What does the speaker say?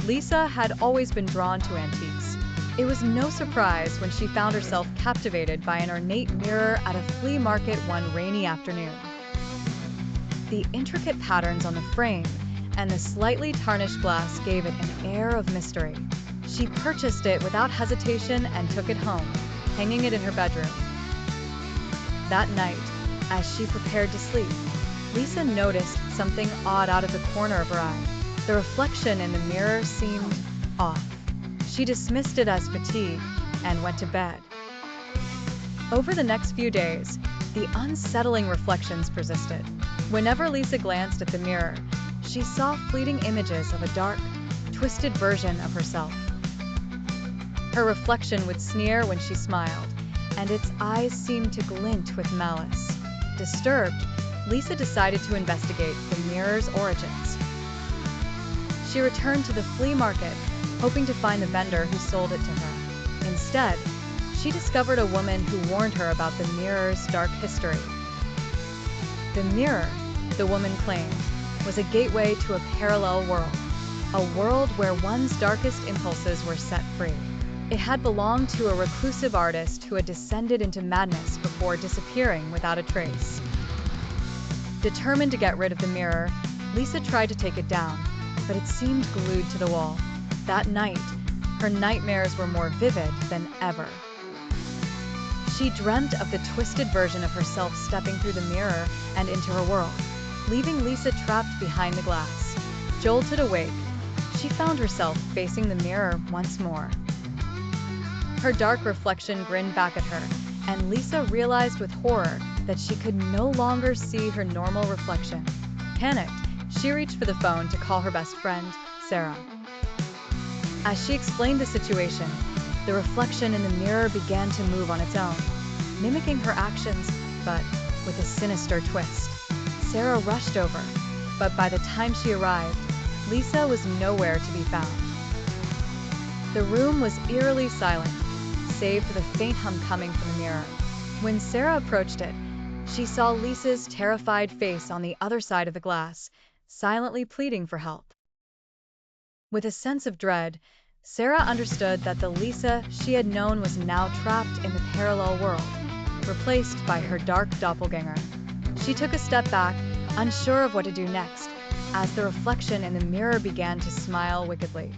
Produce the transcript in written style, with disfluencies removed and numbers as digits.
Lisa had always been drawn to antiques. It was no surprise when she found herself captivated by an ornate mirror at a flea market one rainy afternoon. The intricate patterns on the frame and the slightly tarnished glass gave it an air of mystery. She purchased it without hesitation and took it home, hanging it in her bedroom. That night, as she prepared to sleep, Lisa noticed something odd out of the corner of her eye. The reflection in the mirror seemed off. She dismissed it as fatigue and went to bed. Over the next few days, the unsettling reflections persisted. Whenever Lisa glanced at the mirror, she saw fleeting images of a dark, twisted version of herself. Her reflection would sneer when she smiled, and its eyes seemed to glint with malice. Disturbed, Lisa decided to investigate the mirror's origins. She returned to the flea market, hoping to find the vendor who sold it to her. Instead, she discovered a woman who warned her about the mirror's dark history. The mirror, the woman claimed, was a gateway to a parallel world where one's darkest impulses were set free. It had belonged to a reclusive artist who had descended into madness before disappearing without a trace. Determined to get rid of the mirror, Lisa tried to take it down, but it seemed glued to the wall. That night, her nightmares were more vivid than ever. She dreamt of the twisted version of herself stepping through the mirror and into her world, leaving Lisa trapped behind the glass. Jolted awake, she found herself facing the mirror once more. Her dark reflection grinned back at her, and Lisa realized with horror that she could no longer see her normal reflection. Panicked, she reached for the phone to call her best friend, Sarah. As she explained the situation, the reflection in the mirror began to move on its own, mimicking her actions, but with a sinister twist. Sarah rushed over, but by the time she arrived, Lisa was nowhere to be found. The room was eerily silent, save for the faint hum coming from the mirror. When Sarah approached it, she saw Lisa's terrified face on the other side of the glass, silently pleading for help. With a sense of dread, Sarah understood that the Lisa she had known was now trapped in the parallel world, replaced by her dark doppelgänger. She took a step back, unsure of what to do next, as the reflection in the mirror began to smile wickedly.